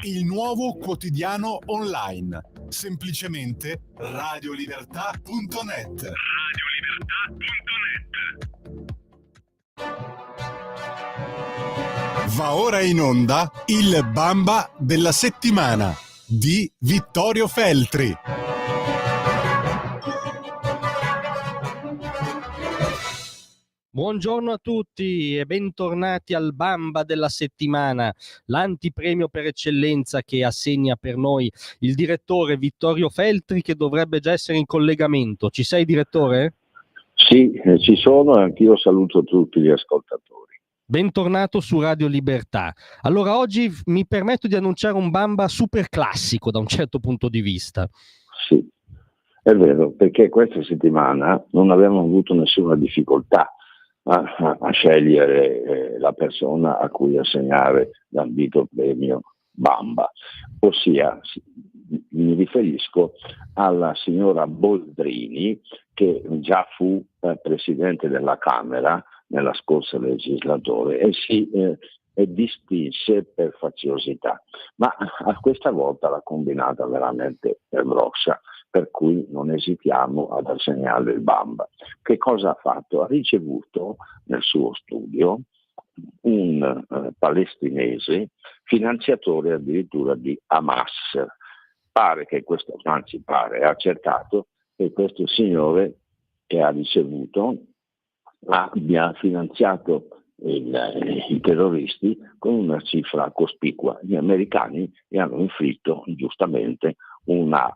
il nuovo quotidiano online. Semplicemente radiolibertà.net. Va ora in onda il Bamba della settimana di Vittorio Feltri. Buongiorno a tutti e bentornati al Bamba della settimana, l'antipremio per eccellenza che assegna per noi il direttore Vittorio Feltri, che dovrebbe già essere in collegamento. Ci sei, direttore? Sì, ci sono e anch'io saluto tutti gli ascoltatori. Bentornato su Radio Libertà. Allora, oggi mi permetto di annunciare un Bamba super classico da un certo punto di vista. Sì, è vero, perché questa settimana non abbiamo avuto nessuna difficoltà a scegliere la persona a cui assegnare l'ambito premio Bamba, ossia mi riferisco alla signora Boldrini, che già fu presidente della Camera nella scorsa legislatura e si distinse per faziosità, ma a questa volta l'ha combinata veramente grossa, per cui non esitiamo ad assegnarle il Bamba. Che cosa ha fatto? Ha ricevuto nel suo studio un palestinese, finanziatore addirittura di Hamas. Pare che questo, anzi pare, è accertato che questo signore che ha ricevuto abbia finanziato i terroristi con una cifra cospicua. Gli americani gli hanno inflitto giustamente una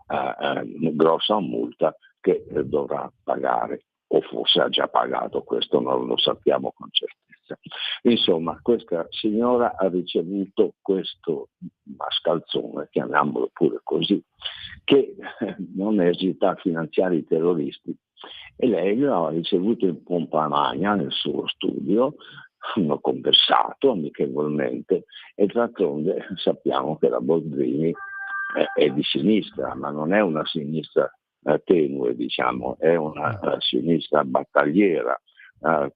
grossa multa che dovrà pagare, o forse ha già pagato, questo non lo sappiamo con certezza. Insomma, questa signora ha ricevuto questo mascalzone, chiamiamolo pure così, che non esita a finanziare i terroristi, e lei lo ha ricevuto in pompa magna nel suo studio. Hanno conversato amichevolmente e d'altronde sappiamo che la Boldrini è di sinistra, ma non è una sinistra tenue, diciamo, è una sinistra battagliera,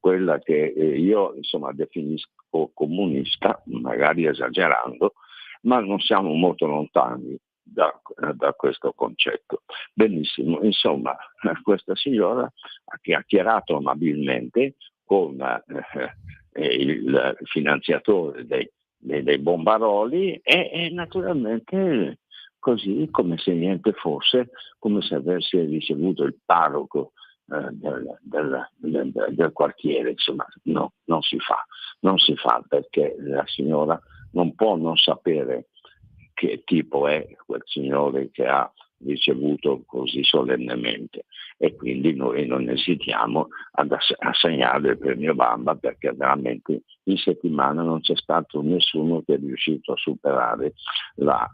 quella che io insomma definisco comunista, magari esagerando, ma non siamo molto lontani da questo concetto. Benissimo, insomma, questa signora ha chiacchierato amabilmente con il finanziatore dei bombaroli e naturalmente così, come se niente fosse, come se avesse ricevuto il parroco del quartiere. Insomma, no, non si fa perché la signora non può non sapere che tipo è quel signore che ha ricevuto così solennemente, e quindi noi non esitiamo ad assegnare il premio Bamba, perché veramente in settimana non c'è stato nessuno che è riuscito a superare la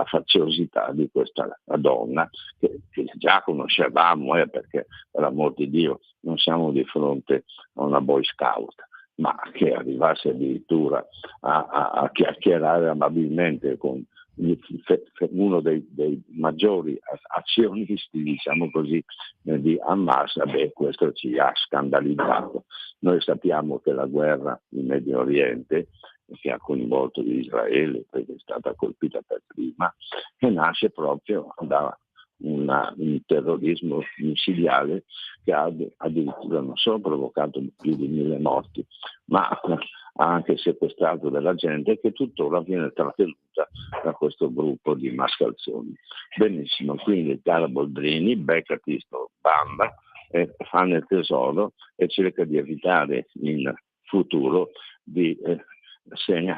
faziosità di questa donna che già conoscevamo, perché per l'amor di Dio non siamo di fronte a una Boy Scout, ma che arrivasse addirittura a chiacchierare amabilmente con uno dei maggiori azionisti, diciamo così, di Hamas. Questo ci ha scandalizzato. Noi sappiamo che la guerra in Medio Oriente, che ha coinvolto Israele, perché è stata colpita per prima, e nasce proprio da un terrorismo micidiale che ha addirittura non solo provocato più di 1000 morti, ma ha anche sequestrato della gente che tuttora viene trattenuta da questo gruppo di mascalzoni. Benissimo, quindi cara Boldrini, beccati sto Bamba, fanne il tesoro e cerca di evitare in futuro di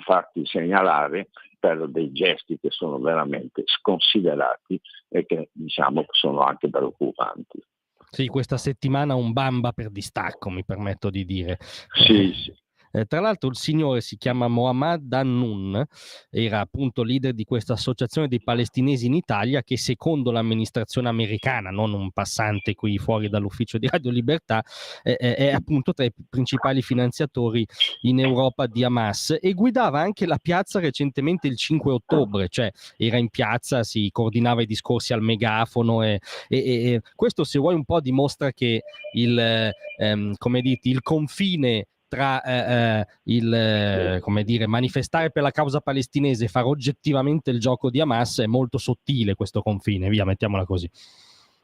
farti segnalare per dei gesti che sono veramente sconsiderati e che diciamo sono anche preoccupanti. Sì, questa settimana un Bamba per distacco, mi permetto di dire. Sì, sì. Tra l'altro il signore si chiama Mohammad Hannun, era appunto leader di questa associazione dei palestinesi in Italia, che secondo l'amministrazione americana, non un passante qui fuori dall'ufficio di Radio Libertà, è appunto tra i principali finanziatori in Europa di Hamas, e guidava anche la piazza recentemente il 5 ottobre, cioè era in piazza, si coordinava i discorsi al megafono e questo, se vuoi, un po' dimostra che il confine tra come dire, manifestare per la causa palestinese e fare oggettivamente il gioco di Hamas è molto sottile questo confine, via, mettiamola così.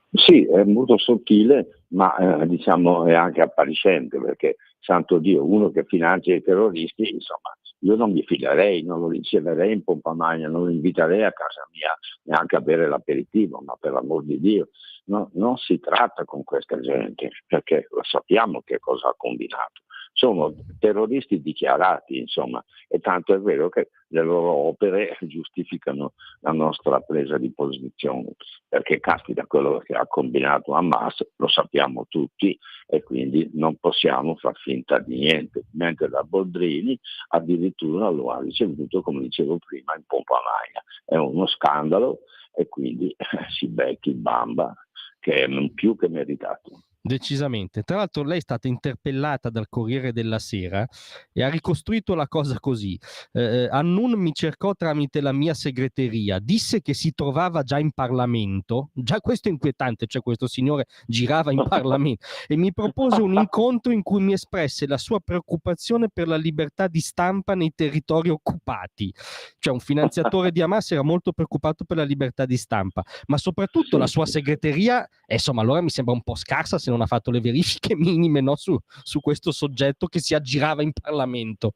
Sì, è molto sottile, ma diciamo è anche appariscente, perché santo Dio, uno che financia i terroristi, insomma, io non mi fiderei, non lo riceverei in pompa magna, non lo inviterei a casa mia neanche a bere l'aperitivo, ma per l'amor di Dio, no, non si tratta con questa gente, perché lo sappiamo che cosa ha combinato. Sono terroristi dichiarati, insomma, e tanto è vero che le loro opere giustificano la nostra presa di posizione, perché caspita, quello che ha combinato Hamas lo sappiamo tutti e quindi non possiamo far finta di niente, mentre la Boldrini addirittura lo ha ricevuto, come dicevo prima, in pompa magna. È uno scandalo e quindi si becchi Bamba, che è più che meritato. Decisamente. Tra l'altro lei è stata interpellata dal Corriere della Sera e ha ricostruito la cosa così. Annun mi cercò tramite la mia segreteria, disse che si trovava già in Parlamento, già questo è inquietante, cioè questo signore girava in Parlamento, e mi propose un incontro in cui mi espresse la sua preoccupazione per la libertà di stampa nei territori occupati. Cioè un finanziatore di Hamas era molto preoccupato per la libertà di stampa, ma soprattutto la sua segreteria, insomma, allora mi sembra un po' scarsa se non ha fatto le verifiche minime, no, su questo soggetto che si aggirava in Parlamento.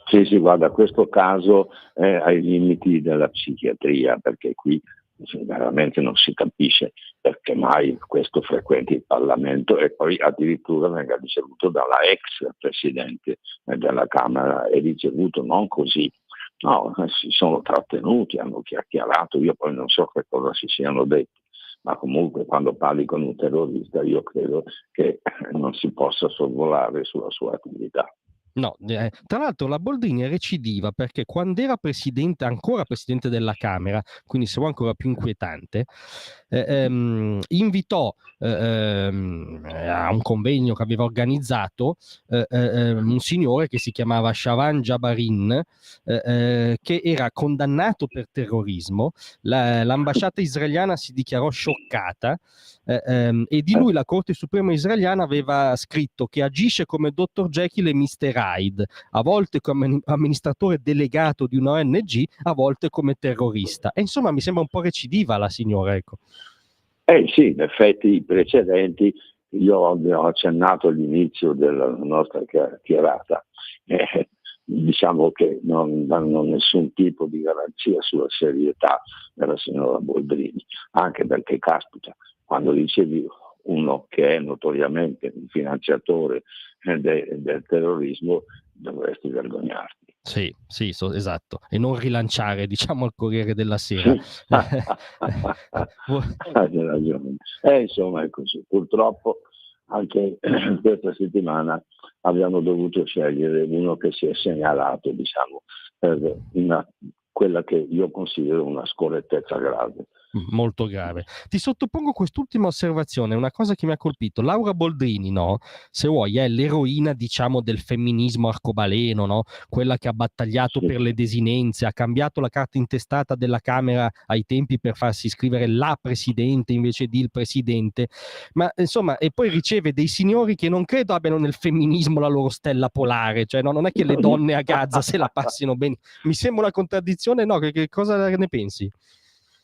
Sì, guarda, questo caso è ai limiti della psichiatria, perché qui veramente non si capisce perché mai questo frequenti il Parlamento e poi addirittura venga ricevuto dalla ex presidente della Camera, e ricevuto non così. No, si sono trattenuti, hanno chiacchierato, io poi non so che cosa si siano detti, ma comunque quando parli con un terrorista io credo che non si possa sorvolare sulla sua attività. No, tra l'altro la Boldrini è recidiva perché quando era ancora presidente della Camera, quindi se vuoi ancora più inquietante, invitò a un convegno che aveva organizzato un signore che si chiamava Shavan Jabarin, che era condannato per terrorismo. L'ambasciata israeliana si dichiarò scioccata, e di lui la Corte Suprema israeliana aveva scritto che agisce come Dr. Jekyll e Mr. Hyde, a volte come amministratore delegato di una ONG, a volte come terrorista. E insomma mi sembra un po' recidiva la signora, ecco. Sì, in effetti i precedenti, io ho accennato all'inizio della nostra chiacchierata, diciamo che non danno nessun tipo di garanzia sulla serietà della signora Boldrini, anche perché caspita, quando ricevi uno che è notoriamente un finanziatore del terrorismo, dovresti vergognarti. Sì, esatto, e non rilanciare, diciamo, il Corriere della Sera. Hai ragione. Insomma è così. Purtroppo anche questa settimana abbiamo dovuto scegliere uno che si è segnalato, diciamo, per quella che io considero una scorrettezza grave. Molto grave. Ti sottopongo quest'ultima osservazione, una cosa che mi ha colpito. Laura Boldrini, no? Se vuoi, è l'eroina, diciamo, del femminismo arcobaleno, no? Quella che ha battagliato per le desinenze, ha cambiato la carta intestata della Camera ai tempi per farsi scrivere la presidente invece di il presidente. Ma insomma, e poi riceve dei signori che non credo abbiano nel femminismo la loro stella polare, cioè no, non è che le donne a Gaza se la passino bene. Mi sembra una contraddizione, no? Che cosa ne pensi?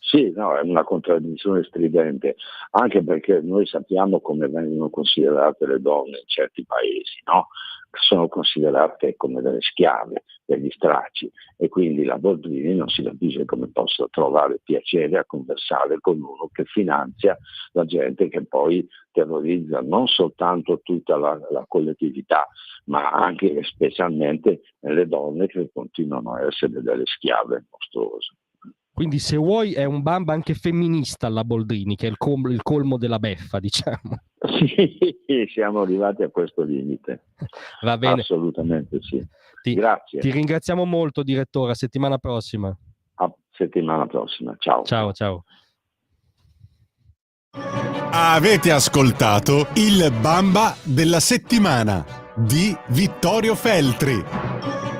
Sì, no, è una contraddizione stridente, anche perché noi sappiamo come vengono considerate le donne in certi paesi, no? Sono considerate come delle schiave, degli stracci, e quindi la Boldrini non si capisce come possa trovare piacere a conversare con uno che finanzia la gente che poi terrorizza non soltanto tutta la collettività, ma anche e specialmente le donne che continuano a essere delle schiave mostruose. Quindi se vuoi è un Bamba anche femminista la Boldrini, che è il colmo della beffa, diciamo. Sì, siamo arrivati a questo limite. Va bene. Assolutamente sì. Grazie. Ti ringraziamo molto, direttore. A settimana prossima. A settimana prossima. Ciao. Ciao. Avete ascoltato il Bamba della settimana di Vittorio Feltri.